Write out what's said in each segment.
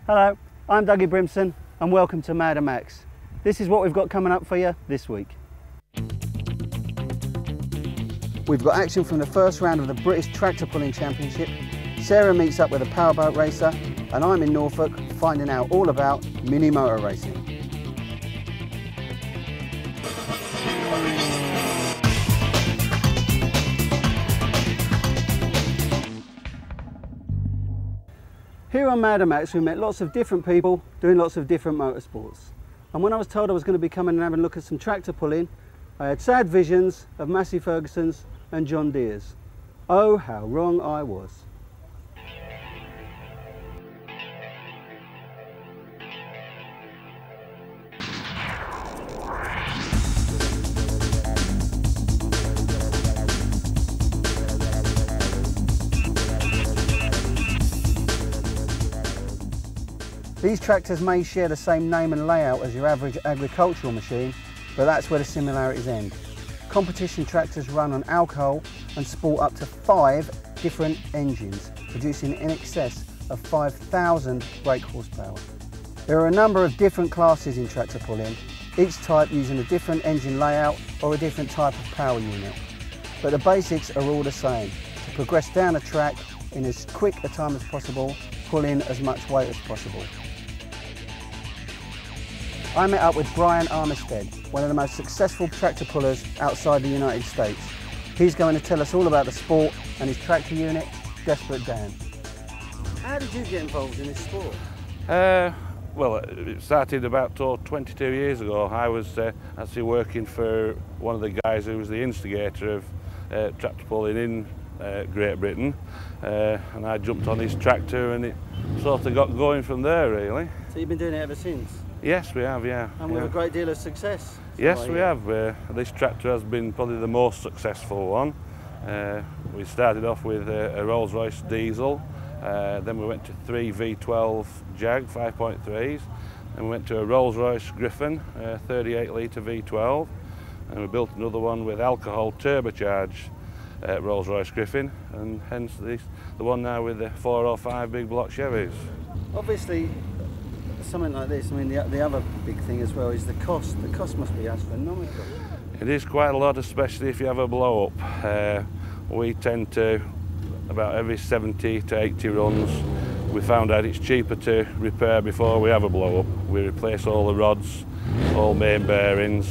Hello, I'm Dougie Brimson and welcome to Maxx. This is what we've got coming up for you this week. We've got action from the first round of the British Tractor Pulling Championship. Sarah meets up with a Powerboat racer and I'm in Norfolk finding out all about mini motor racing. Here on Maxx we met lots of different people doing lots of different motorsports. And when I was told I was going to be coming and having a look at some tractor pulling, I had sad visions of Massey Ferguson's and John Deere's. Oh, how wrong I was. These tractors may share the same name and layout as your average agricultural machine, but that's where the similarities end. Competition tractors run on alcohol and sport up to 5 different engines, producing in excess of 5,000 brake horsepower. There are a number of different classes in tractor pulling, each type using a different engine layout or a different type of power unit. But the basics are all the same, to progress down a track in as quick a time as possible, pull in as much weight as possible. I met up with Brial Armistead, one of the most successful tractor pullers outside the United States. He's going to tell us all about the sport and his tractor unit, Desperate Dan. How did you get involved in this sport? Well, it started about 22 years ago. I was actually working for one of the guys who was the instigator of tractor pulling in Great Britain, and I jumped on his tractor and it sort of got going from there, really. So you've been doing it ever since? Yes, we have, yeah. And with a great deal of success? Yes, we have. This tractor has been probably the most successful one. We started off with a Rolls-Royce diesel, then we went to 3 V12 Jag 5.3s, and we went to a Rolls-Royce Griffon 38 litre V12, and we built another one with alcohol turbocharged Rolls-Royce Griffon, and hence the one now with the 4 or 5 big block Chevys. Obviously, something like this, I mean, the other big thing as well is the cost. The cost must be astronomical. It is quite a lot, especially if you have a blow up. We tend to, about every 70 to 80 runs, we found out it's cheaper to repair before we have a blow up. We replace all the rods, all main bearings,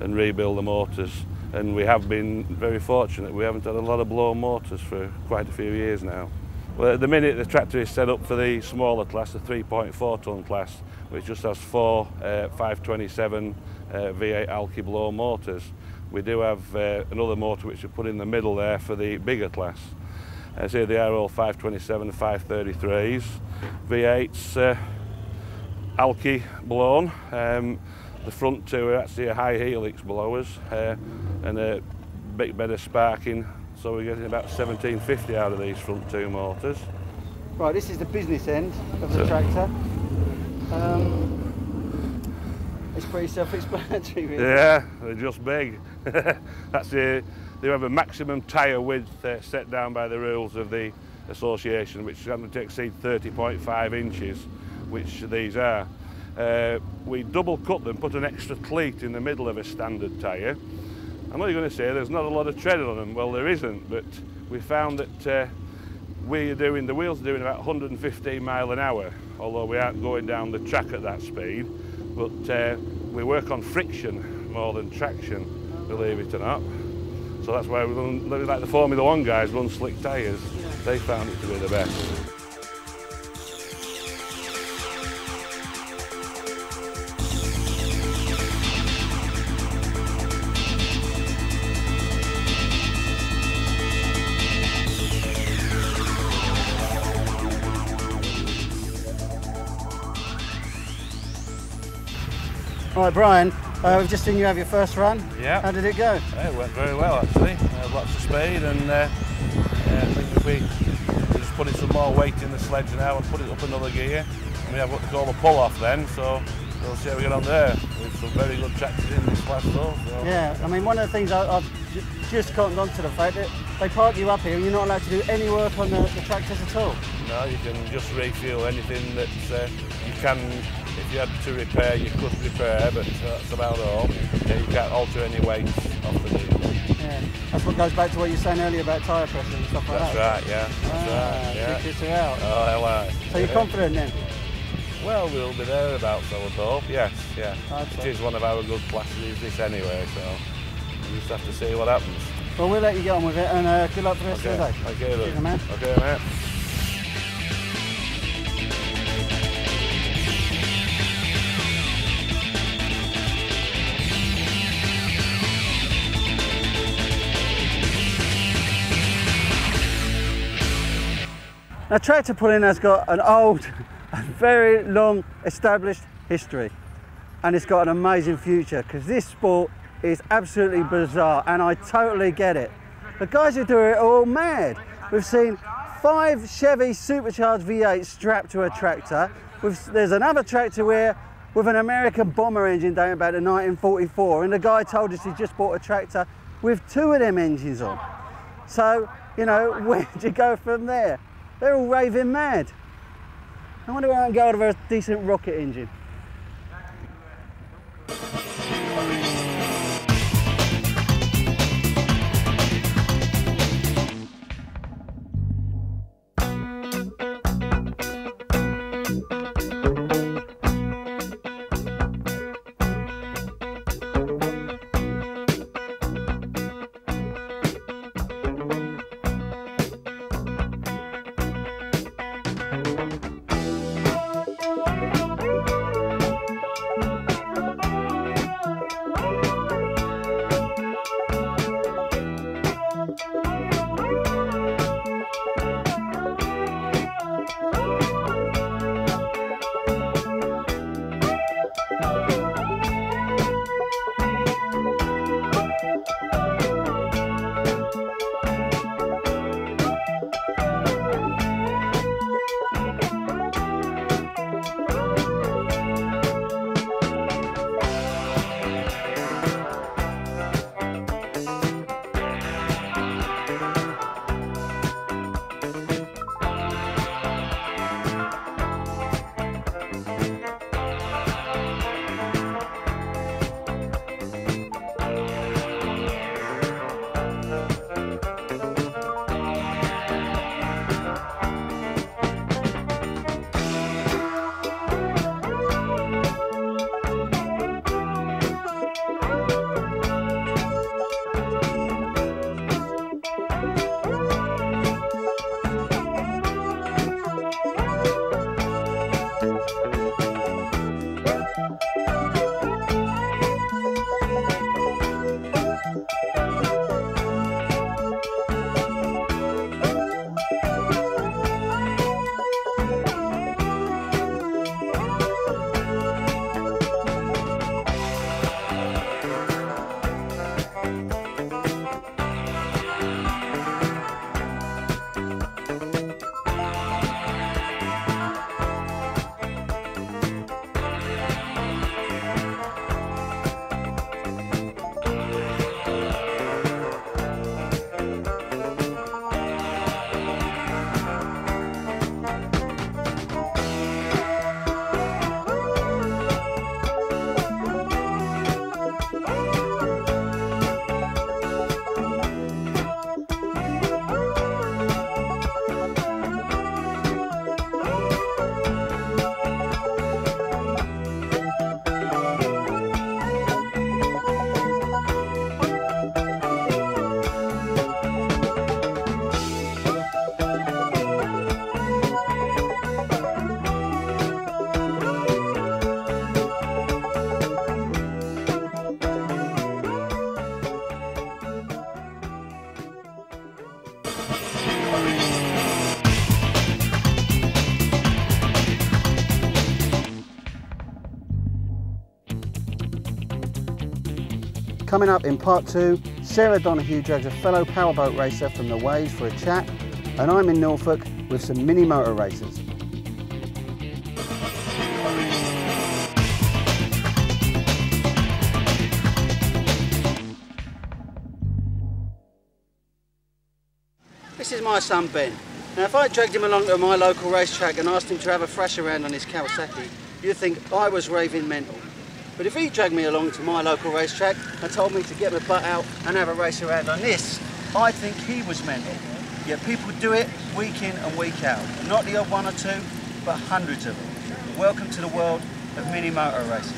and rebuild the motors. And we have been very fortunate. We haven't had a lot of blown motors for quite a few years now. Well, at the minute the tractor is set up for the smaller class, the 3.4 tonne class, which just has 4 527 V8 Alky blown motors. We do have another motor which we put in the middle there for the bigger class. So they are all 527 533s, V8s Alky blown. The front two are actually a high helix blowers and a big bed of sparking. So we're getting about 1750 out of these front 2 motors. Right, this is the business end of the tractor. It's pretty self-explanatory, really. Yeah, they're just big. They have a maximum tyre width set down by the rules of the association, which is going to exceed 30.5 inches, which these are. We double cut them, put an extra cleat in the middle of a standard tyre. I'm only going to say there's not a lot of tread on them. Well, there isn't, but we found that the wheels are doing about 115 mile an hour, although we aren't going down the track at that speed. But we work on friction more than traction, believe it or not. So that's why we run, like the Formula 1 guys run slick tyres. They found it to be the best. All right, Brian, we've just seen you have your first run. Yeah. How did it go? It went very well, actually. Lots of speed, and I think if we just put some more weight in the sledge now and put it up another gear, and we have what they call a pull-off then, so we'll see how we get on there. We've some very good tractors in this class though. So. Yeah, I mean, one of the things I've just cottoned on to the fact that they park you up here and you're not allowed to do any work on the tractors at all. No, you can just refuel anything that you can. If you had to repair, you could repair, but that's about all. Yeah, you can't alter any weights off the new. Yeah, that's what goes back to what you were saying earlier about tyre pressure and stuff like that. That's right, yeah. That's right, yeah. Kickers are out. Oh, hell right. So you're confident then? Well, we'll be thereabouts, I would hope. Yes, yeah. It is one of our good classes, this anyway, so we just have to see what happens. Well, we'll let you get on with it, and good luck for the rest of the day. Okay, look. Cheers, man. Okay, mate. Now, tractor pulling has got an old, very long established history, and it's got an amazing future because this sport is absolutely bizarre, and I totally get it. The guys who do it are all mad. We've seen 5 Chevy supercharged V8s strapped to a tractor. There's another tractor with an American bomber engine dating back to 1944, and the guy told us he just bought a tractor with 2 of them engines on. So, you know, where do you go from there? They're all raving mad. I wonder where I can go over a decent rocket engine. Coming up in part 2, Sarah Donohue drags a fellow powerboat racer from the waves for a chat, and I'm in Norfolk with some mini motor racers. is my son Ben. Now if I dragged him along to my local racetrack and asked him to have a thrash around on his Kawasaki, you'd think I was raving mental. But if he dragged me along to my local racetrack and told me to get my butt out and have a race around on this, I'd think he was mental. Yet people do it week in and week out. Not the odd one or two, but hundreds of them. Welcome to the world of mini motor racing.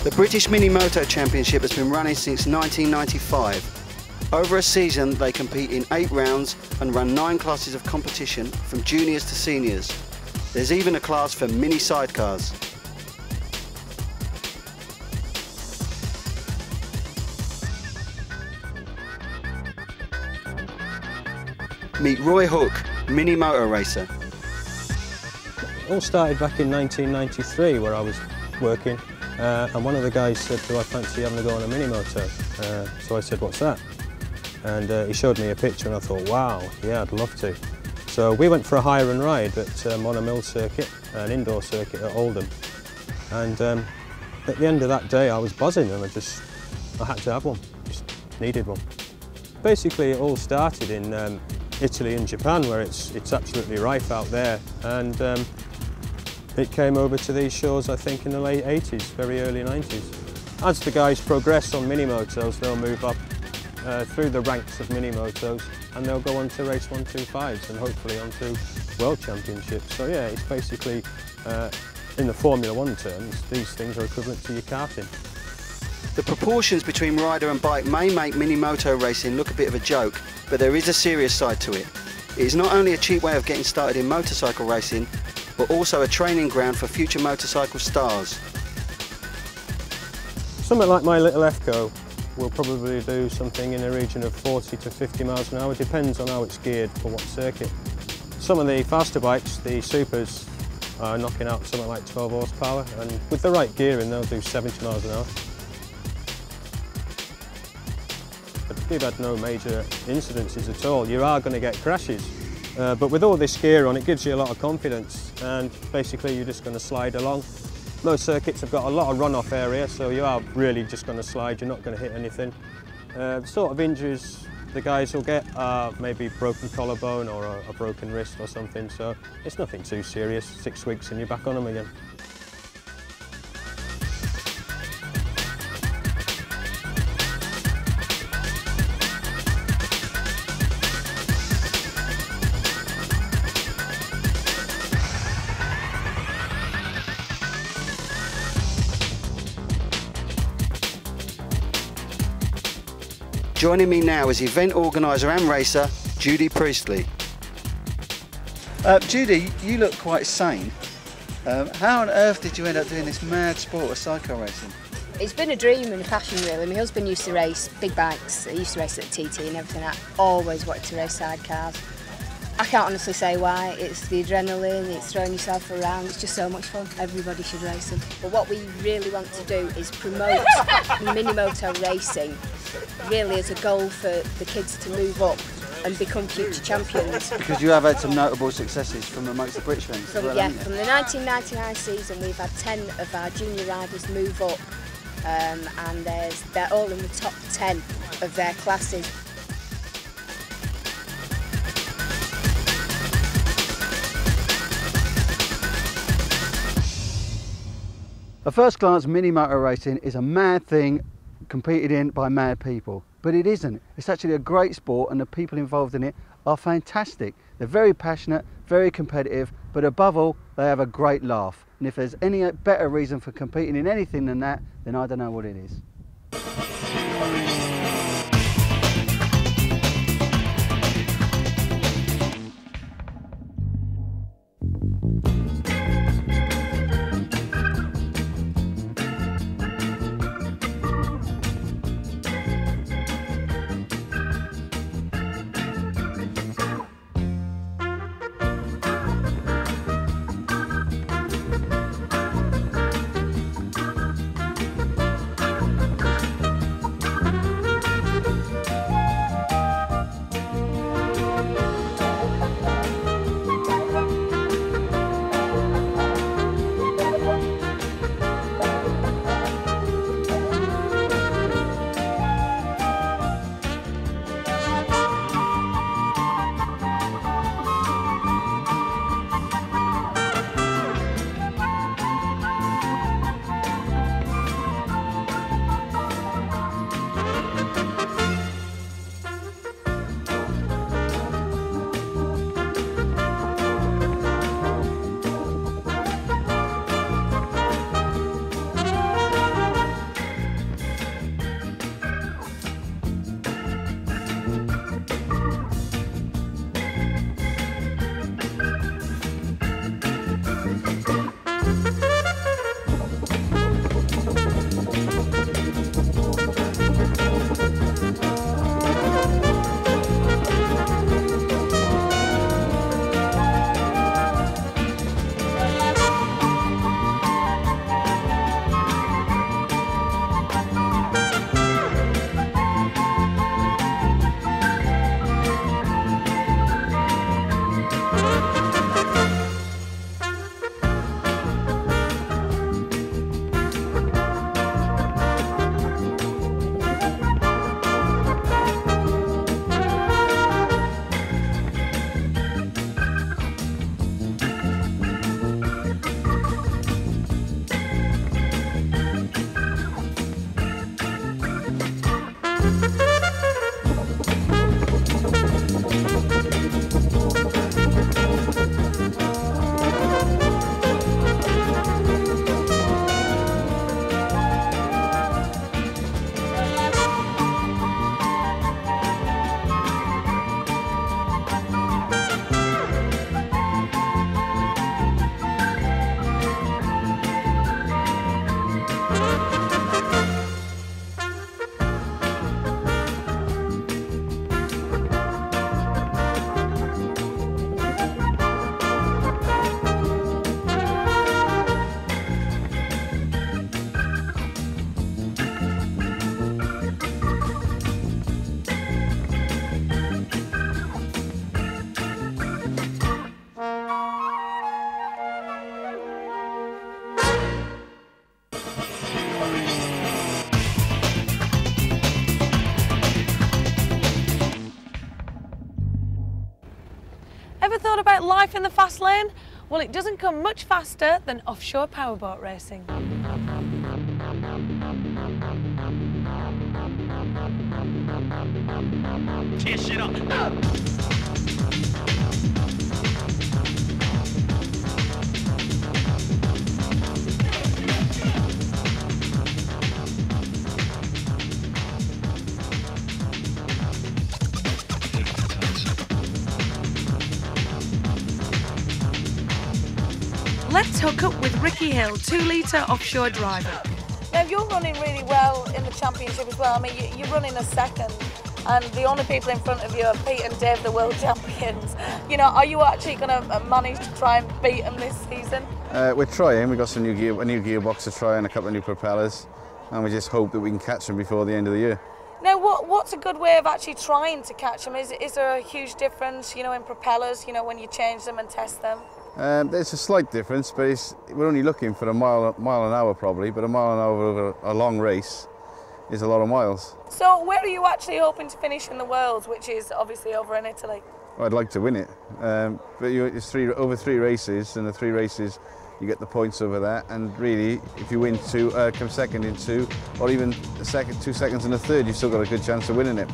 The British Mini Moto Championship has been running since 1995. Over a season they compete in 8 rounds and run 9 classes of competition from juniors to seniors. There's even a class for mini sidecars. Meet Roy Hook, mini motor racer. It all started back in 1993 where I was working. And one of the guys said, do I fancy having a go on a mini moto? So I said, what's that? And he showed me a picture and I thought, wow, yeah, I'd love to. So we went for a hire and ride at on a mill circuit, an indoor circuit at Oldham. And at the end of that day I was buzzing and I had to have one, just needed one. Basically it all started in Italy and Japan where it's absolutely rife out there. And it came over to these shores, I think, in the late 80s, very early 90s. As the guys progress on mini-motos, they'll move up through the ranks of mini-motos and they'll go on to race 125s and hopefully on to World Championships. So yeah, it's basically, in the Formula 1 terms, these things are equivalent to your karting. The proportions between rider and bike may make mini-moto racing look a bit of a joke, but there is a serious side to it. It is not only a cheap way of getting started in motorcycle racing, but also a training ground for future motorcycle stars. Something like my little F-Co will probably do something in the region of 40 to 50 miles an hour, depends on how it's geared for what circuit. Some of the faster bikes, the Supers, are knocking out something like 12 horsepower, and with the right gearing they'll do 70 miles an hour. But we've had no major incidences at all. You are going to get crashes. But with all this gear on, it gives you a lot of confidence, and basically you're just going to slide along. Most circuits have got a lot of runoff area, so you are really just going to slide, you're not going to hit anything. The sort of injuries the guys will get are maybe broken collarbone or a broken wrist or something, so it's nothing too serious. 6 weeks and you're back on them again. Joining me now is event organiser and racer, Judy Priestley. Judy, you look quite sane. How on earth did you end up doing this mad sport of cycle racing? It's been a dream and a passion really. My husband used to race big bikes, he used to race at TT and everything. I always wanted to race sidecars. I can't honestly say why. It's the adrenaline, it's throwing yourself around, it's just so much fun. Everybody should race them. But what we really want to do is promote mini-moto racing, really as a goal for the kids to move up and become future champions. Because you have had some notable successes from amongst the British ranks. From the 1999 season we've had 10 of our junior riders move up, and they're all in the top 10 of their classes. At first glance, mini motor racing is a mad thing competed in by mad people, but it isn't. It's actually a great sport and the people involved in it are fantastic. They're very passionate, very competitive, but above all, they have a great laugh. And if there's any better reason for competing in anything than that, then I don't know what it is. like life in the fast lane? Well, it doesn't come much faster than offshore powerboat racing. Tear shit up. Let's hook up with Ricky Hill, 2-litre offshore driver. Now, you're running really well in the championship as well. I mean, you're running a second, and the only people in front of you are Pete and Dave, the world champions. You know, are you actually going to manage to try and beat them this season? We're trying. We've got a new gearbox to try and a couple of new propellers, and we just hope that we can catch them before the end of the year. Now, what's a good way of actually trying to catch them? Is there a huge difference, you know, in propellers, you know, when you change them and test them? There's a slight difference, but we're only looking for a mile an hour probably, but a mile an hour over a long race is a lot of miles. So where are you actually hoping to finish in the Worlds, which is obviously over in Italy? Well, I'd like to win it, but it's over 3 races, and the 3 races you get the points over that, and really if you win 2, come second in 2, or even a second, 2 seconds in a third, you've still got a good chance of winning it.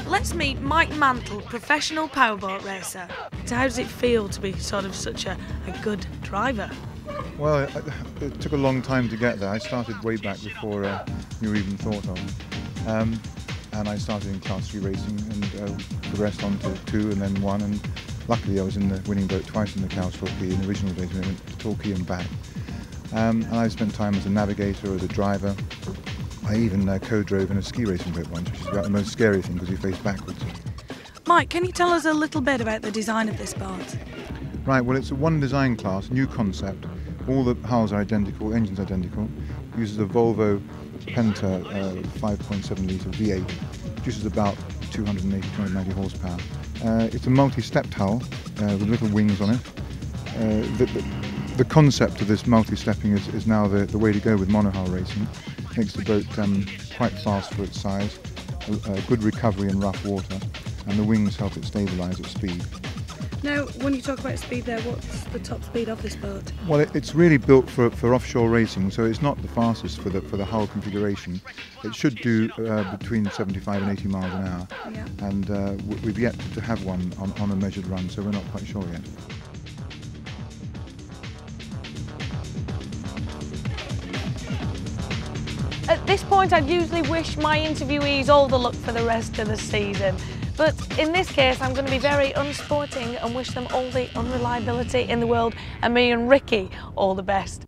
Let's meet Mike Mantle, professional powerboat racer. So how does it feel to be sort of such a good driver? Well, it took a long time to get there. I started way back before you were even thought of. And I started in Class 3 racing and progressed on to 2 and then 1. And luckily I was in the winning boat twice in the Cows Torquay in the original days when I went to Torquay and back. And I spent time as a navigator or as a driver. I even co-drove in a ski racing boat once, which is about the most scary thing because you face backwards. Mike, can you tell us a little bit about the design of this boat? Right, well it's a one design class, new concept. All the hulls are identical, engine's identical. It uses a Volvo Penta 5.7 litre V8, produces about 280-290 horsepower. It's a multi-stepped hull with little wings on it. The concept of this multi-stepping is now the way to go with monohull racing. Makes the boat quite fast for its size, a good recovery in rough water, and the wings help it stabilise at speed. Now, when you talk about speed there, what's the top speed of this boat? Well, it's really built for offshore racing, so it's not the fastest for the hull configuration. It should do between 75 and 80 miles an hour, Yeah. and we've yet to have one on a measured run, so we're not quite sure yet. At this point, I'd usually wish my interviewees all the luck for the rest of the season. But in this case, I'm going to be very unsporting and wish them all the unreliability in the world, and me and Ricky all the best.